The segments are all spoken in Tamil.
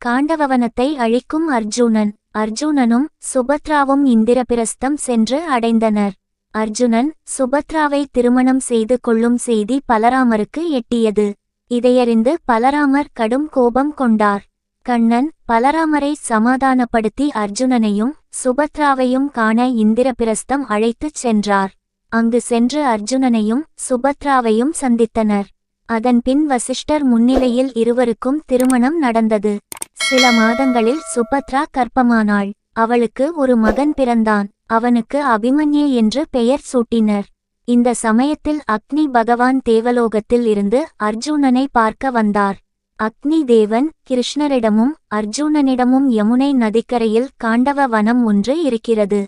காண்டவவனத்தை அழிக்கும் அர்ஜுனன். அர்ஜுனனும் சுபத்ராவும் இந்திரபிரஸ்தம் சென்று அடைந்தனர். அர்ஜுனன் சுபத்ராவை திருமணம் செய்து கொள்ளும் செய்தி பலராமருக்கு எட்டியது. இதையறிந்து பலராமர் கடும் கோபம் கொண்டார். கண்ணன் பலராமரை சமாதானப்படுத்தி அர்ஜுனனையும் சுபத்ராவையும் காண இந்திரபிரஸ்தம் அழைத்துச் சென்றார். அங்கு சென்று அர்ஜுனனையும் சுபத்ராவையும் சந்தித்தனர். அதன்பின் வசிஷ்டர் முன்னிலையில் இருவருக்கும் திருமணம் நடந்தது. சில மாதங்களில் சுபத்ரா கர்ப்பமானாள். அவளுக்கு ஒரு மகன் பிறந்தான். அவனுக்கு அபிமன்யு என்று பெயர் சூட்டினர். இந்த சமயத்தில் அக்னி பகவான் தேவலோகத்தில் இருந்து அர்ஜுனனை பார்க்க வந்தார். அக்னி தேவன் கிருஷ்ணரிடமும் அர்ஜுனனிடமும் யமுனை நதிக்கரையில் காண்டவ வனம் ஒன்று இருக்கிறது.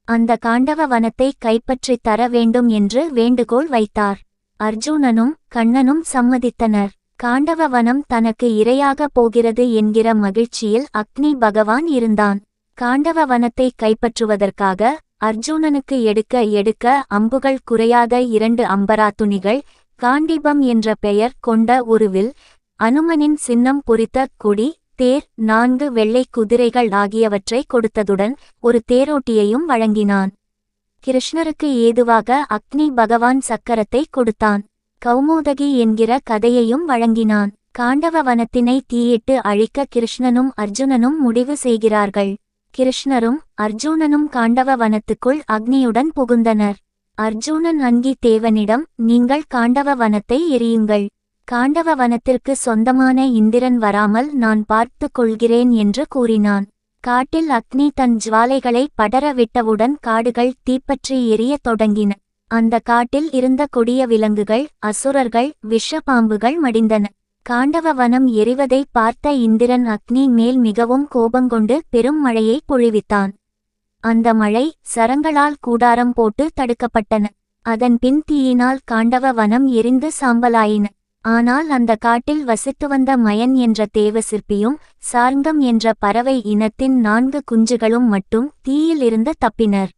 அந்த காண்டவ வனத்தை கைப்பற்றித் தர வேண்டும் என்று வேண்டுகோள் வைத்தார். அர்ஜுனனும் கண்ணனும் சம்மதித்தனர். காண்டவ வனம் தனக்கு இரையாக போகிறது என்கிற மகிழ்ச்சியில் அக்னி பகவான் இருந்தான். காண்டவ வனத்தை கைப்பற்றுவதற்காக அர்ஜுனனுக்கு எடுக்க எடுக்க அம்புகள் குறையாத 2 அம்பராத்துணிகள், காண்டீபம் என்ற பெயர் கொண்ட ஒரு வில், அனுமனின் சின்னம் பொறித்த கொடி, தேர், 4 வெள்ளை குதிரைகள் ஆகியவற்றை கொடுத்ததுடன் ஒரு தேரோட்டியையும் வழங்கினான். கிருஷ்ணருக்கு ஏதுவாக அக்னி பகவான் சக்கரத்தை கொடுத்தான். கௌமோதகி என்கிற கதையையும் வழங்கினான். காண்டவ வனத்தினை தீயிட்டு அழிக்க கிருஷ்ணனும் அர்ஜுனனும் முடிவு செய்கிறார்கள். கிருஷ்ணரும் அர்ஜுனனும் காண்டவ வனத்துக்குள் அக்னியுடன் புகுந்தனர். அர்ஜுனன் அங்கி தேவனிடம், நீங்கள் காண்டவ வனத்தை எரியுங்கள். காண்டவ வனத்திற்கு சொந்தமான இந்திரன் வராமல் நான் பார்த்து கொள்கிறேன் என்று கூறினான். காட்டில் அக்னி தன் ஜுவாலைகளை படர விட்டவுடன் காடுகள் தீப்பற்றி எரியத் தொடங்கின. அந்த காட்டில் இருந்த கொடிய விலங்குகள், அசுரர்கள், விஷ பாம்புகள் மடிந்தன. காண்டவ வனம் எரிவதை பார்த்த இந்திரன் அக்னி மேல் மிகவும் கோபங்கொண்டு பெரும் மழையை பொழிவித்தான். அந்த மழை சரங்களால் கூடாரம் போட்டு தடுக்கப்பட்டன. அதன்பின் தீயினால் காண்டவ வனம் எரிந்து சாம்பலாயின. ஆனால் அந்த காட்டில் வசித்து வந்த மயன் என்ற தேவ சிற்பியும் சார்ங்கம் என்ற பறவை இனத்தின் 4 குஞ்சுகளும் மட்டும் தீயில் இருந்து தப்பினர்.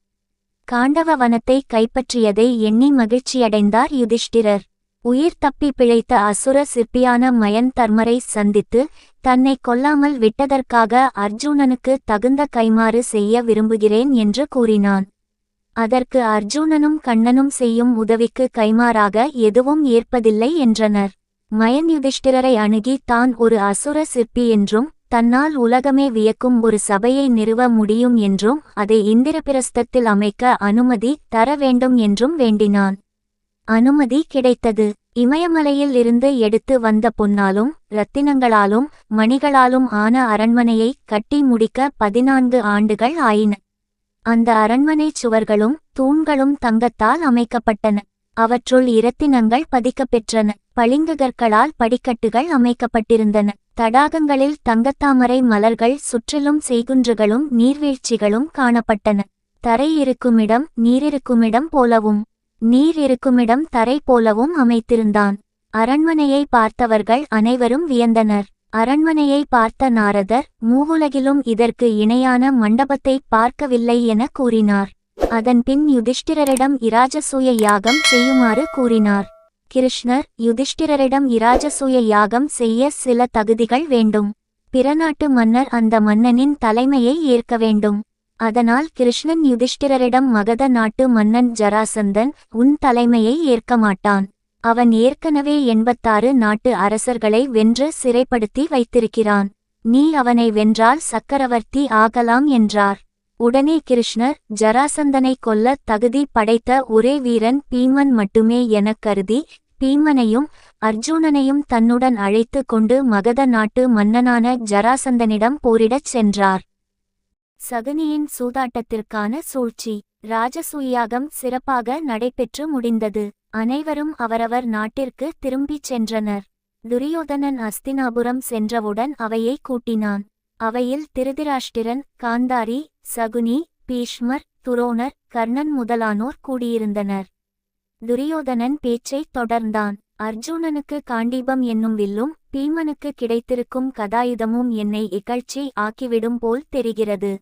காண்டவ வனத்தை கைப்பற்றியதை எண்ணி மகிழ்ச்சியடைந்தார் யுதிஷ்டிரர். உயிர் தப்பி பிழைத்த அசுர சிற்பியான மயன் தர்மரை சந்தித்து தன்னை கொல்லாமல் விட்டதற்காக அர்ஜுனனுக்கு தகுந்த கைமாறு செய்ய விரும்புகிறேன் என்று கூறினான். அதற்கு அர்ஜுனனும் கண்ணனும் செய்யும் உதவிக்கு கைமாறாக எதுவும் ஏற்பதில்லை என்றனர். மயன் யுதிஷ்டிரரை அணுகி தான் ஒரு அசுர சிற்பி என்றும் தன்னால் உலகமே வியக்கும் ஒரு சபையை நிறுவ முடியும் என்றும் அதை இந்திரபிரஸ்தத்தில் அமைக்க அனுமதி தர வேண்டும் என்றும் வேண்டினான். அனுமதி கிடைத்தது. இமயமலையில் இருந்து எடுத்து வந்த பொன்னாலும் இரத்தினங்களாலும் மணிகளாலும் ஆன அரண்மனையை கட்டி முடிக்க 14 ஆண்டுகள் ஆயின. அந்த அரண்மனை சுவர்களும் தூண்களும் தங்கத்தால் அமைக்கப்பட்டன. அவற்றுள் இரத்தினங்கள் பதிக்கப்பெற்றன. பளிங்குகற்களால் படிக்கட்டுகள் அமைக்கப்பட்டிருந்தன. தடாகங்களில் தங்கத்தாமரை மலர்கள், சுற்றிலும் செய்குன்றுகளும் நீர்வீழ்ச்சிகளும் காணப்பட்டன. தரை இருக்குமிடம் நீரிருக்குமிடம் போலவும் நீர் இருக்குமிடம் தரை போலவும் அமைத்திருந்தான். அரண்மனையை பார்த்தவர்கள் அனைவரும் வியந்தனர். அரண்மனையை பார்த்த நாரதர், மூவுலகிலும் இதற்கு இணையான மண்டபத்தை பார்க்கவில்லை என கூறினார். அதன்பின் யுதிஷ்டிரரிடம் இராஜசூய யாகம் செய்யுமாறு கூறினார். கிருஷ்ணர் யுதிஷ்டிரரிடம் இராஜசூய யாகம் செய்ய சில தகுதிகள் வேண்டும். பிறநாட்டு மன்னர் அந்த மன்னனின் தலைமையை ஏற்க வேண்டும். அதனால் கிருஷ்ணன் யுதிஷ்டிரரிடம், மகத நாட்டு மன்னன் ஜராசந்தன் உன் தலைமையை ஏற்க மாட்டான். அவன் ஏற்கனவே 86 நாட்டு அரசர்களை வென்று சிறைப்படுத்தி வைத்திருக்கிறான். நீ அவனை வென்றால் சக்கரவர்த்தி ஆகலாம் என்றார். உடனே கிருஷ்ணர், ஜராசந்தனை கொல்ல தகுதி படைத்த ஒரே வீரன் பீமன் மட்டுமே எனக் கருதி பீமனையும் அர்ஜுனனையும் தன்னுடன் அழைத்து கொண்டு மகத நாட்டு மன்னனான ஜராசந்தனிடம் போரிடச் சென்றார். சகுனியின் சூதாட்டத்திற்கான சூழ்ச்சி. ராஜசூயாகம் சிறப்பாக நடைபெற்று முடிந்தது. அனைவரும் அவரவர் நாட்டிற்கு திரும்பிச் சென்றனர். துரியோதனன் அஸ்தினாபுரம் சென்றவுடன் அவையை கூட்டினான். அவையில் திருதராஷ்டிரன், காந்தாரி, சகுனி, பீஷ்மர், துரோணர், கர்ணன் முதலானோர் கூடியிருந்தனர். துரியோதனன் பேச்சைத் தொடர்ந்தான். அர்ஜுனனுக்கு காண்டீபம் என்னும் வில்லும் பீமனுக்கு கிடைத்திருக்கும் கதாயுதமும் என்னை இகழ்ச்சி ஆக்கிவிடும் போல் தெரிகிறது.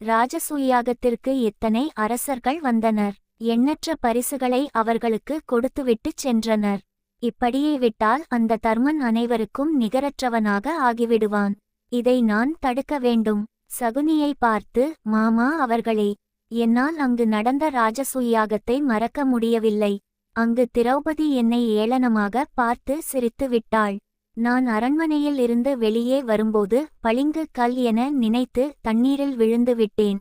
ராஜசூயாகத்திற்கு எத்தனை அரசர்கள் வந்தனர். எண்ணற்ற பரிசுகளை அவர்களுக்கு கொடுத்துவிட்டுச் சென்றனர். இப்படியே விட்டால் அந்த தர்மன் அனைவருக்கும் நிகரற்றவனாக ஆகிவிடுவான். இதை நான் தடுக்க வேண்டும். சகுனியை பார்த்து, மாமா அவர்களே, என்னால் அங்கு நடந்த ராஜசூயாகத்தை மறக்க முடியவில்லை. அங்கு திரௌபதி என்னை ஏளனமாக பார்த்து சிரித்து விட்டாள். நான் அரண்மனையில் இருந்து வெளியே வரும்போது பளிங்கு கல் என நினைத்து தண்ணீரில் விழுந்து விட்டேன்.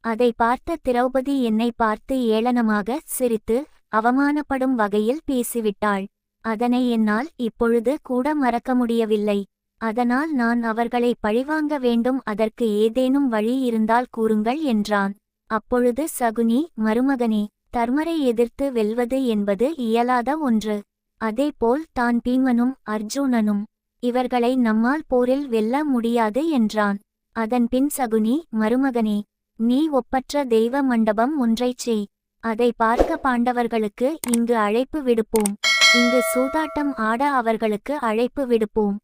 அதை பார்த்த திரௌபதி என்னை பார்த்து ஏளனமாக சிரித்து அவமானப்படும் வகையில் பேசிவிட்டாள். அதனை என்னால் இப்பொழுது கூட மறக்க முடியவில்லை. அதனால் நான் அவர்களை பழிவாங்க வேண்டும். அதற்கு ஏதேனும் வழி இருந்தால் கூறுங்கள் என்றான். அப்பொழுது சகுனி, மருமகனே, தர்மரை எதிர்த்து வெல்வது என்பது இயலாத ஒன்று. அதேபோல் தான் பீமனும் அர்ஜுனனும், இவர்களை நம்மால் போரில் வெல்ல முடியாது என்றான். அதன்பின் சகுனி, மருமகனே, நீ ஒப்பற்ற தெய்வ மண்டபம் ஒன்றைச் செய். அதை பார்க்க பாண்டவர்களுக்கு இங்கு அழைப்பு விடுப்போம். இங்கு சூதாட்டம் ஆட அவர்களுக்கு அழைப்பு விடுப்போம்.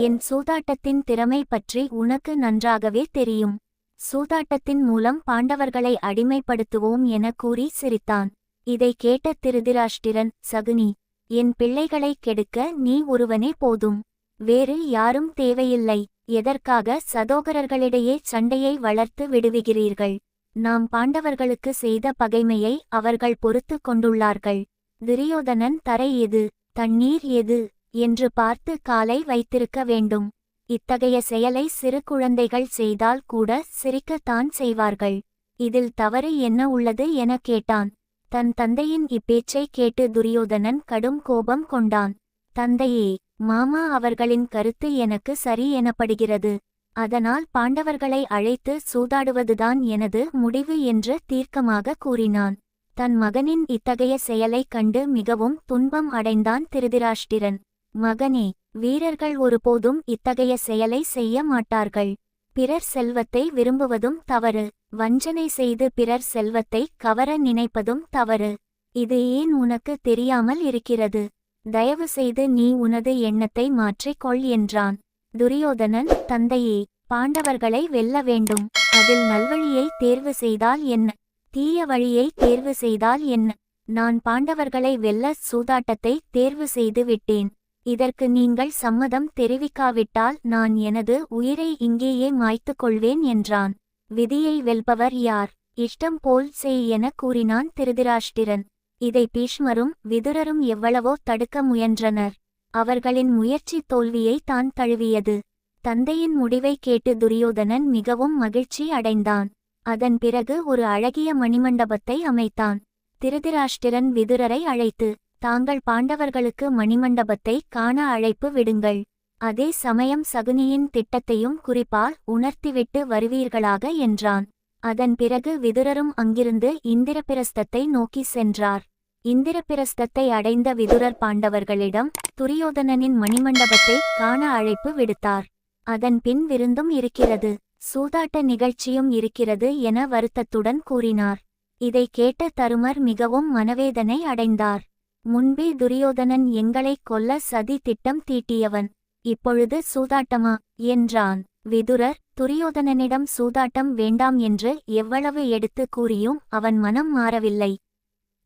என் சூதாட்டத்தின் திறமை பற்றி உனக்கு நன்றாகவே தெரியும். சூதாட்டத்தின் மூலம் பாண்டவர்களை அடிமைப்படுத்துவோம் என கூறி சிரித்தான். இதை கேட்ட திருதராஷ்டிரன், சகுனி, என் பிள்ளைகளை கெடுக்க நீ ஒருவனே போதும். வேறு யாரும் தேவையில்லை. எதற்காக சதோகரர்களிடையே சண்டையை வளர்த்து விடுவிக்கிறீர்கள்? நாம் பாண்டவர்களுக்கு செய்த பகைமையை அவர்கள் பொறுத்து கொண்டுள்ளார்கள். துரியோதனன் தரை எது, தண்ணீர் எது என்று பார்த்து காலை வைத்திருக்க வேண்டும். இத்தகைய செயலை சிறு குழந்தைகள் செய்தால் கூட சிரிக்கத்தான் செய்வார்கள். இதில் தவறு என்ன உள்ளது என கேட்டான். தன் தந்தையின் இப்பேச்சை கேட்டு துரியோதனன் கடும் கோபம் கொண்டான். தந்தையே, மாமா அவர்களின் கருத்து எனக்கு சரி எனப்படுகிறது. அதனால் பாண்டவர்களை அழைத்து சூதாடுவதுதான் எனது முடிவு என்று தீர்க்கமாக கூறினான். தன் மகனின் இத்தகைய செயலைக் கண்டு மிகவும் துன்பம் அடைந்தான் திருதராஷ்டிரன். மகனே, வீரர்கள் ஒருபோதும் இத்தகைய செயலை செய்ய மாட்டார்கள். பிறர் செல்வத்தை விரும்புவதும் தவறு. வஞ்சனை செய்து பிறர் செல்வத்தை கவர நினைப்பதும் தவறு. இது ஏன் உனக்கு தெரியாமல் இருக்கிறது? தயவு செய்து நீ உனது எண்ணத்தை மாற்றிக் கொள் என்றான். துரியோதனன், தந்தையே, பாண்டவர்களை வெல்ல வேண்டும். அதில் நல்வழியை தேர்வு செய்தால் என்ன, தீய வழியை தேர்வு செய்தால் என்ன? நான் பாண்டவர்களை வெல்ல சூதாட்டத்தை தேர்வு செய்து விட்டேன். இதற்கு நீங்கள் சம்மதம் தெரிவிக்காவிட்டால் நான் எனது உயிரை இங்கேயே மாய்த்துக் கொள்வேன் என்றான். விதியை வெல்பவர் யார்? இஷ்டம் போல் செய் என கூறினான் திருதராஷ்டிரன். இதை பீஷ்மரும் விதுரரும் எவ்வளவோ தடுக்க முயன்றனர். அவர்களின் முயற்சி தோல்வியை தான் தழுவியது. தந்தையின் முடிவை கேட்டு துரியோதனன் மிகவும் மகிழ்ச்சி அடைந்தான். அதன் பிறகு ஒரு அழகிய மணிமண்டபத்தை அமைத்தான். திருதராஷ்டிரன் விதுரரை அழைத்து, தாங்கள் பாண்டவர்களுக்கு மணிமண்டபத்தை காண அழைப்பு விடுங்கள். அதே சமயம் சகுனியின் திட்டத்தையும் குறிப்பால் உணர்த்திவிட்டு வருவீர்களாக என்றான். அதன் பிறகு விதுரரும் அங்கிருந்து இந்திரபிரஸ்தத்தை நோக்கி சென்றார். இந்திரபிரஸ்தத்தை அடைந்த விதுரர் பாண்டவர்களிடம் துரியோதனனின் மணிமண்டபத்தை காண அழைப்பு விடுத்தார். அதன் பின் விருந்தும் இருக்கிறது, சூதாட்ட நிகழ்ச்சியும் இருக்கிறது என வருத்தத்துடன் கூறினார். இதை கேட்ட தருமர் மிகவும் மனவேதனை அடைந்தார். முன்பே துரியோதனன் எங்களைக் கொல்ல சதி திட்டம் தீட்டியவன், இப்பொழுது சூதாட்டமா என்றான். விதுரர், துரியோதனனிடம் சூதாட்டம் வேண்டாம் என்று எவ்வளவு எடுத்து கூறியும் அவன் மனம் மாறவில்லை.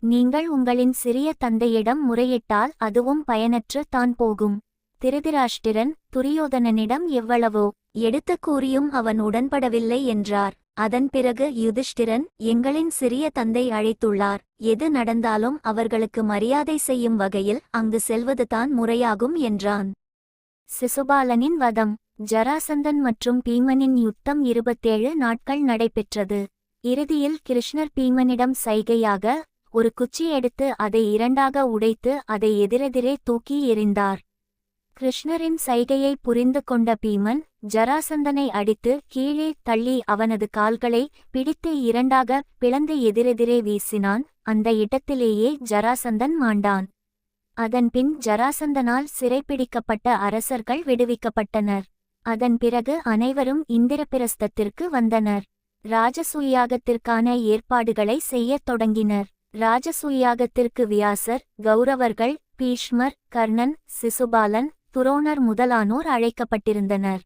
நீங்கள் உங்களின் சிறிய தந்தையிடம் முறையிட்டால் அதுவும் பயனற்று தான் போகும். திருதராஷ்டிரன் துரியோதனனிடம் எவ்வளவோ எடுத்து கூறியும் அவன் உடன்படவில்லை என்றார். அதன் பிறகு யுதிஷ்டிரன், எங்களின் சிறிய தந்தை அழைத்துள்ளார். எது நடந்தாலும் அவர்களுக்கு மரியாதை செய்யும் வகையில் அங்கு செல்வதுதான் முறையாகும் என்றான். சிசுபாலனின் வதம். ஜராசந்தன் மற்றும் பீமனின் யுத்தம் 27 நாட்கள் நடைபெற்றது. இறுதியில் கிருஷ்ணர் பீமனிடம் சைகையாக ஒரு குச்சி எடுத்து அதை இரண்டாக உடைத்து அதை எதிரெதிரே தூக்கி எறிந்தார். கிருஷ்ணரின் சைகையை புரிந்து கொண்ட பீமன் ஜராசந்தனை அடித்து கீழே தள்ளி அவனது கால்களை பிடித்து இரண்டாக பிளந்து எதிரெதிரே வீசினான். அந்த இடத்திலேயே ஜராசந்தன் மாண்டான். அதன்பின் ஜராசந்தனால் சிறைப்பிடிக்கப்பட்ட அரசர்கள் விடுவிக்கப்பட்டனர். அதன் பிறகு அனைவரும் இந்திரபிரஸ்தத்திற்கு வந்தனர். ராஜசூயாகத்திற்கான ஏற்பாடுகளை செய்யத் தொடங்கினர். ராஜசூயாகத்திற்கு வியாசர், கௌரவர்கள், பீஷ்மர், கர்ணன், சிசுபாலன், துரோணர் முதலானோர் அழைக்கப்பட்டிருந்தனர்.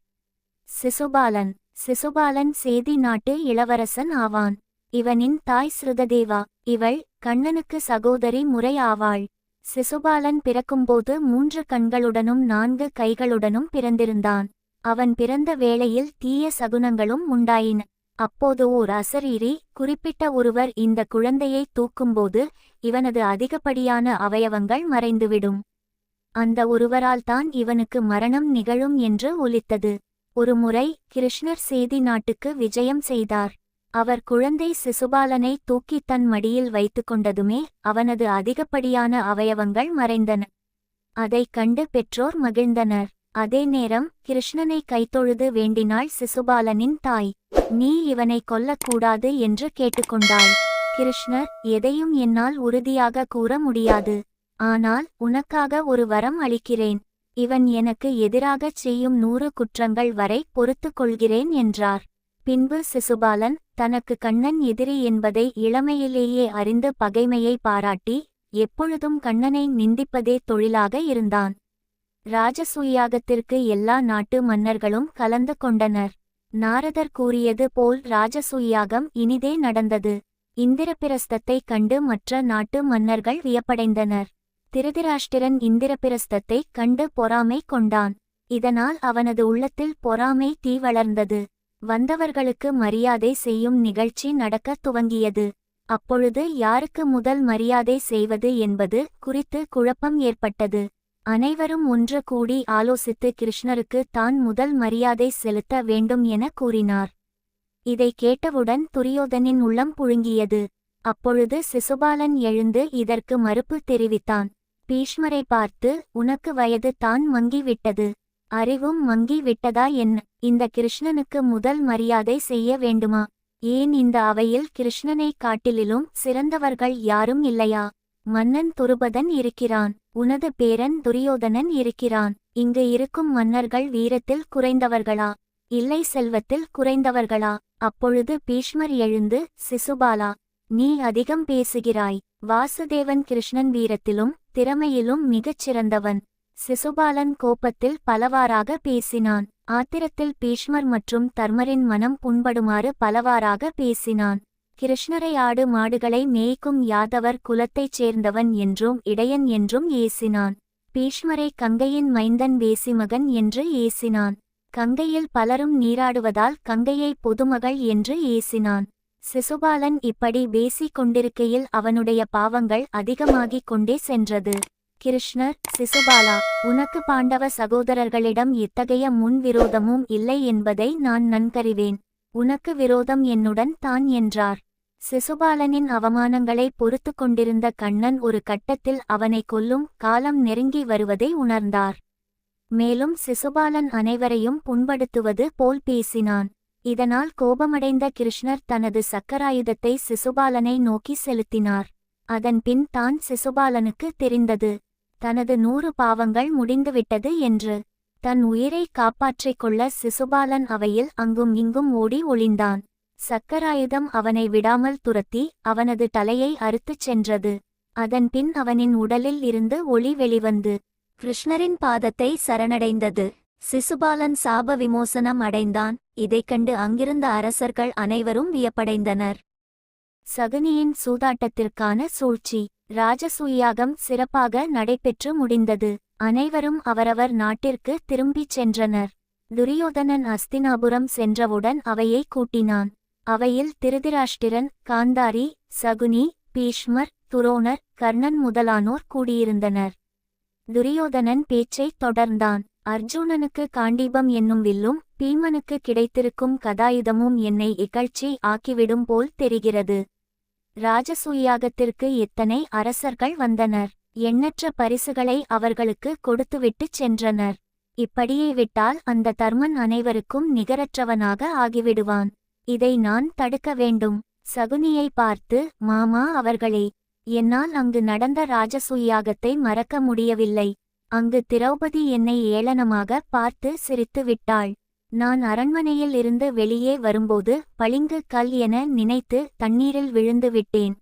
சிசுபாலன் சேதி நாட்டு இளவரசன் ஆவான். இவனின் தாய் ஸ்ருததேவா. இவள் கண்ணனுக்கு சகோதரி முறை ஆவாள். சிசுபாலன் பிறக்கும்போது 3 கண்களுடனும் 4 கைகளுடனும் பிறந்திருந்தான். அவன் பிறந்த வேளையில் தீய சகுனங்களும் உண்டாயின. அப்போது ஓர் அசரீரி குறிப்பிட்ட ஒருவர் இந்த குழந்தையை தூக்கும்போது இவனது அதிகப்படியான அவயவங்கள் மறைந்துவிடும். அந்த ஒருவரால் தான் இவனுக்கு மரணம் நிகழும் என்று ஒலித்தது. ஒருமுறை கிருஷ்ணர் சேதி நாட்டுக்கு விஜயம் செய்தார். அவர் குழந்தை சிசுபாலனை தூக்கி தன் மடியில் வைத்துக்கொண்டதுமே அவனது அதிகப்படியான அவயவங்கள் மறைந்தன. அதைக் கண்டு பெற்றோர் மகிழ்ந்தனர். அதே நேரம் கிருஷ்ணனை கைத்தொழுது வேண்டினாள் சிசுபாலனின் தாய். நீ இவனை கொல்லக்கூடாது என்று கேட்டுக்கொண்டாள். கிருஷ்ணர், எதையும் என்னால் உறுதியாக கூற முடியாது. ஆனால் உனக்காக ஒரு வரம் அளிக்கிறேன். இவன் எனக்கு எதிராகச் செய்யும் 100 குற்றங்கள் வரை பொறுத்து கொள்கிறேன் என்றார். பின்பு சிசுபாலன் தனக்கு கண்ணன் எதிரி என்பதை இளமையிலேயே அறிந்து பகைமையை பாராட்டி எப்பொழுதும் கண்ணனை நிந்திப்பதே தொழிலாக இருந்தான். ராஜசூயாகத்திற்கு எல்லா நாட்டு மன்னர்களும் கலந்து கொண்டனர். நாரதர் கூறியது போல் ராஜசூயாகம் இனிதே நடந்தது. இந்திரபிரஸ்தத்தைக் கண்டு மற்ற நாட்டு மன்னர்கள் வியப்படைந்தனர். திருதராஷ்டிரன் இந்திரபிரஸ்தத்தைக் கண்டு பொறாமை கொண்டான். இதனால் அவனது உள்ளத்தில் பொறாமை தீ வளர்ந்தது. வந்தவர்களுக்கு மரியாதை செய்யும் நிகழ்ச்சி நடக்கத் துவங்கியது. அப்பொழுது யாருக்கு முதல் மரியாதை செய்வது என்பது குறித்து குழப்பம் ஏற்பட்டது. அனைவரும் ஒன்று கூடி ஆலோசித்து கிருஷ்ணருக்கு தான் முதல் மரியாதை செலுத்த வேண்டும் என கூறினார். இதை கேட்டவுடன் துரியோதனின் உள்ளம் புழுங்கியது. அப்பொழுது சிசுபாலன் எழுந்து இதற்கு மறுப்பு தெரிவித்தான். பீஷ்மரை பார்த்து, உனக்கு வயது தான் மங்கிவிட்டது, அறிவும் மங்கி விட்டதா என்ன? இந்த கிருஷ்ணனுக்கு முதல் மரியாதை செய்ய வேண்டுமா? ஏன் இந்த அவையில் கிருஷ்ணனை காட்டிலும் சிறந்தவர்கள் யாரும் இல்லையா? மன்னன் துருபதன் இருக்கிறான். உனது பேரன் துரியோதனன் இருக்கிறான். இங்கு இருக்கும் மன்னர்கள் வீரத்தில் குறைந்தவர்களா, இல்லை செல்வத்தில் குறைந்தவர்களா? அப்பொழுது பீஷ்மர் எழுந்து, சிசுபாலா, நீ அதிகம் பேசுகிறாய். வாசுதேவன் கிருஷ்ணன் வீரத்திலும் திறமையிலும் மிகச் சிறந்தவன். சிசுபாலன் கோபத்தில் பலவாறாக பேசினான். ஆத்திரத்தில் பீஷ்மர் மற்றும் தர்மரின் மனம் புண்படுமாறு பலவாறாக பேசினான். கிருஷ்ணரை ஆடு மாடுகளை மேய்க்கும் யாதவர் குலத்தைச் சேர்ந்தவன் என்றும் இடையன் என்றும் ஏசினான். பீஷ்மரை கங்கையின் மைந்தன் வேசிமகன் என்று ஏசினான். கங்கையில் பலரும் நீராடுவதால் கங்கையை பொதுமகள் என்று ஏசினான். சிசுபாலன் இப்படி பேசிக் கொண்டிருக்கையில் அவனுடைய பாவங்கள் அதிகமாகிக் கொண்டே சென்றது. கிருஷ்ணர், சிசுபாலா, உனக்கு பாண்டவ சகோதரர்களிடம் இத்தகைய முன்விரோதமும் இல்லை என்பதை நான் நன்கறிவேன். உனக்கு விரோதம் என்னுடன் தான் என்றார். சிசுபாலனின் அவமானங்களை பொறுத்து கொண்டிருந்த கண்ணன் ஒரு கட்டத்தில் அவனை கொல்லும் காலம் நெருங்கி வருவதை உணர்ந்தார். மேலும் சிசுபாலன் அனைவரையும் புண்படுத்துவது போல் பேசினான். இதனால் கோபமடைந்த கிருஷ்ணர் தனது சக்கராயுதத்தை சிசுபாலனை நோக்கி செலுத்தினார். அதன்பின் தான் சிசுபாலனுக்கு தெரிந்தது, தனது 100 பாவங்கள் முடிந்துவிட்டது என்று. தன் உயிரை காப்பாற்றிக் கொள்ள சிசுபாலன் அவையில் அங்கும் இங்கும் ஓடி ஒளிந்தான். சக்கராயுதம் அவனை விடாமல் துரத்தி அவனது தலையை அறுத்துச் சென்றது. அதன்பின் அவனின் உடலில் இருந்து ஒளி வெளிவந்து கிருஷ்ணரின் பாதத்தை சரணடைந்தது. சிசுபாலன் சாப விமோசனம் அடைந்தான். இதைக் கண்டு அங்கிருந்த அரசர்கள் அனைவரும் வியப்படைந்தனர். சகுனியின் சூதாட்டத்திற்கான சூழ்ச்சி. ராஜசூயாகம் சிறப்பாக நடைபெற்று முடிந்தது. அனைவரும் அவரவர் நாட்டிற்கு திரும்பிச் சென்றனர். துரியோதனன் அஸ்தினாபுரம் சென்றவுடன் அவையை கூட்டினான். அவையில் திருதராஷ்டிரன், காந்தாரி, சகுனி, பீஷ்மர், துரோணர், கர்ணன் முதலானோர் கூடியிருந்தனர். துரியோதனன் பேச்சைத் தொடர்ந்தான். அர்ஜுனனுக்கு காண்டீபம் என்னும் வில்லும் பீமனுக்கு கிடைத்திருக்கும் கதாயுதமும் என்னை இகழ்ச்சி ஆக்கிவிடும் போல் தெரிகிறது. ராஜசூயாகத்திற்கு எத்தனை அரசர்கள் வந்தனர். எண்ணற்ற பரிசுகளை அவர்களுக்கு கொடுத்துவிட்டுச் சென்றனர். இப்படியே விட்டால் அந்த தர்மன் அனைவருக்கும் நிகரற்றவனாக ஆகிவிடுவான். இதை நான் தடுக்க வேண்டும். சகுனியை பார்த்து, மாமா அவர்களே, என்னால் அங்கு நடந்த ராஜசூயாகத்தை மறக்க முடியவில்லை. அங்கு திரௌபதி என்னை ஏளனமாக பார்த்து சிரித்து விட்டாள். நான் அரண்மனையில் இருந்து வெளியே வரும்போது பளிங்கு கல் என நினைத்து தண்ணீரில் விழுந்து விட்டேன்.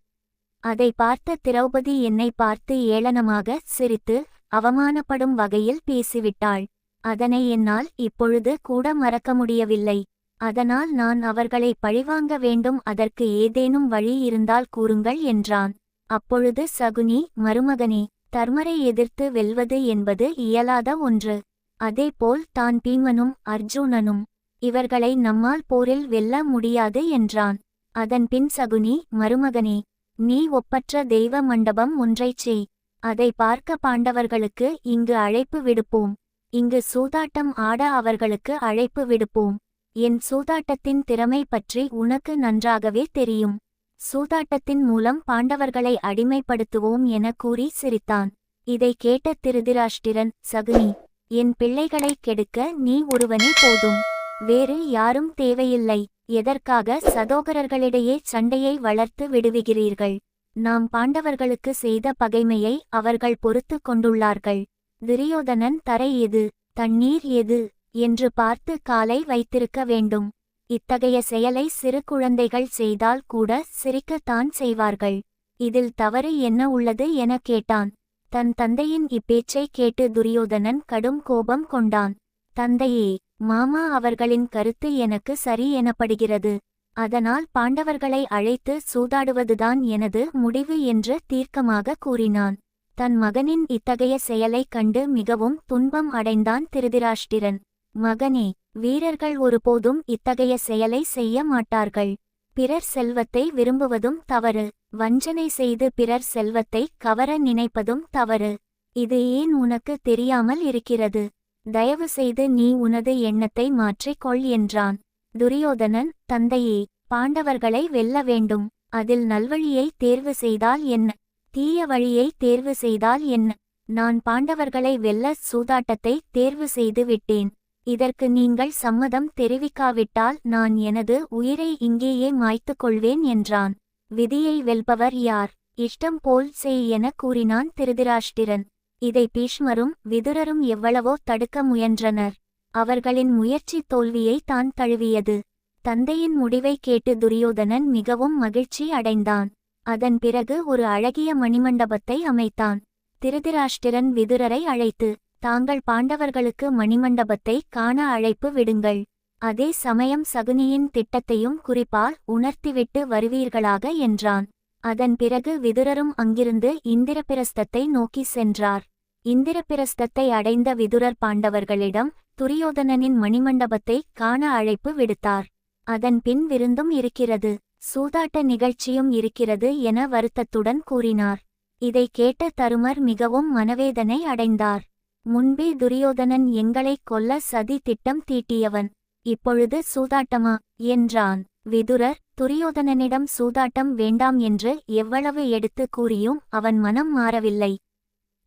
அதை பார்த்த திரௌபதி என்னை பார்த்து ஏளனமாக சிரித்து அவமானப்படும் வகையில் பேசிவிட்டாள். அதனை என்னால் இப்பொழுது கூட மறக்க முடியவில்லை. அதனால் நான் அவர்களை பழிவாங்க வேண்டும். அதற்கு ஏதேனும் வழி இருந்தால் கூறுங்கள் என்றான். அப்பொழுது சகுனி, மருமகனே, தர்மரை எதிர்த்து வெல்வது என்பது இயலாத ஒன்று. அதேபோல் தான் பீமனும் அர்ஜுனனும். இவர்களை நம்மால் போரில் வெல்ல முடியாது என்றான். அதன்பின் சகுனி, மருமகனே, நீ ஒப்பற்ற தெய்வ மண்டபம் ஒன்றைச் செய். அதை பார்க்க பாண்டவர்களுக்கு இங்கு அழைப்பு விடுப்போம். இங்கு சூதாட்டம் ஆட அவர்களுக்கு அழைப்பு விடுப்போம். என் சூதாட்டத்தின் திறமை பற்றி உனக்கு நன்றாகவே தெரியும். சூதாட்டத்தின் மூலம் பாண்டவர்களை அடிமைப்படுத்துவோம் என கூறி சிரித்தான். இதை கேட்ட திருதராஷ்டிரன், சகுனி, என் பிள்ளைகளைக் கெடுக்க நீ ஒருவனே போதும். வேறு யாரும் தேவையில்லை. எதற்காக சகோதரர்களிடையே சண்டையை வளர்த்து விடுவிக்கிறீர்கள்? நாம் பாண்டவர்களுக்கு செய்த பகைமையை அவர்கள் பொறுத்து கொண்டுள்ளார்கள். துரியோதனன் தரை எது, தண்ணீர் எது என்று பார்த்து காலை வைத்திருக்க வேண்டும். இத்தகைய செயலை சிறு குழந்தைகள் செய்தால் கூட சிரிக்கத்தான் செய்வார்கள். இதில் தவறு என்ன உள்ளது என கேட்டான். தன் தந்தையின் இப்பேச்சை கேட்டு துரியோதனன் கடும் கோபம் கொண்டான். தந்தையே, மாமா அவர்களின் கருத்து எனக்கு சரி எனப்படுகிறது. அதனால் பாண்டவர்களை அழைத்து சூதாடுவதுதான் எனது முடிவு என்று தீர்க்கமாக கூறினான். தன் மகனின் இத்தகைய செயலைக் கண்டு மிகவும் துன்பம் அடைந்தான் திருதராஷ்டிரன். மகனே, வீரர்கள் ஒருபோதும் இத்தகைய செயலை செய்ய மாட்டார்கள். பிறர் செல்வத்தை விரும்புவதும் தவறு. வஞ்சனை செய்து பிறர் செல்வத்தை கவர நினைப்பதும் தவறு. இது ஏன் உனக்கு தெரியாமல் இருக்கிறது? தயவு செய்து நீ உனது எண்ணத்தை மாற்றிக் கொள் என்றான். துரியோதனன், தந்தையே, பாண்டவர்களை வெல்ல வேண்டும். அதில் நல்வழியை தேர்வு செய்தால் என்ன, தீய வழியை தேர்வு செய்தால் என்ன? நான் பாண்டவர்களை வெல்ல சூதாட்டத்தை தேர்வு செய்து விட்டேன். இதற்கு நீங்கள் சம்மதம் தெரிவிக்காவிட்டால் நான் எனது உயிரை இங்கேயே மாய்த்து கொள்வேன் என்றான். விதியை வெல்பவர் யார்? இஷ்டம் போல் செய் என கூறினான் திருதராஷ்டிரன். இதை பீஷ்மரும் விதுரரும் எவ்வளவோ தடுக்க முயன்றனர். அவர்களின் முயற்சி தோல்வியை தான் தழுவியது. தந்தையின் முடிவை கேட்டு துரியோதனன் மிகவும் மகிழ்ச்சி அடைந்தான். அதன் பிறகு ஒரு அழகிய மணிமண்டபத்தை அமைத்தான். திருதராஷ்டிரன் விதுரரை அழைத்து, தாங்கள் பாண்டவர்களுக்கு மணிமண்டபத்தை காண அழைப்பு விடுங்கள். அதே சமயம் சகுனியின் திட்டத்தையும் குறிப்பால் உணர்த்திவிட்டு வருவீர்களாக என்றான். அதன் பிறகு விதுரரும் அங்கிருந்து இந்திரபிரஸ்தத்தை நோக்கி சென்றார். இந்திரபிரஸ்தத்தை அடைந்த விதுரர் பாண்டவர்களிடம் துரியோதனனின் மணிமண்டபத்தை காண அழைப்பு விடுத்தார். அதன் பின் விருந்தும் இருக்கிறது, சூதாட்ட நிகழ்ச்சியும் இருக்கிறது என வருத்தத்துடன் கூறினார். இதை கேட்ட தருமர் மிகவும் மனவேதனை அடைந்தார். முன்பே துரியோதனன் எங்களைக் கொல்ல சதி திட்டம் தீட்டியவன், இப்பொழுது சூதாட்டமா என்றான். விதுரர், துரியோதனனிடம் சூதாட்டம் வேண்டாம் என்று எவ்வளவு எடுத்து கூறியும் அவன் மனம் மாறவில்லை.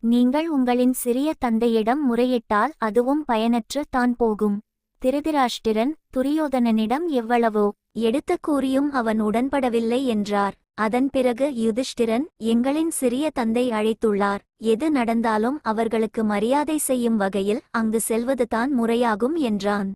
நீங்கள் உங்களின் சிறிய தந்தையிடம் முறையிட்டால் அதுவும் பயனற்று தான் போகும். திருதராஷ்டிரன் துரியோதனனிடம் எவ்வளவோ எடுத்து கூறியும் அவன் உடன்படவில்லை என்றார். அதன் பிறகு யுதிஷ்டிரன், எங்களின் சிறிய தந்தை அழைத்துள்ளார். எது நடந்தாலும் அவர்களுக்கு மரியாதை செய்யும் வகையில் அங்கு செல்வதுதான் முறையாகும் என்றான்.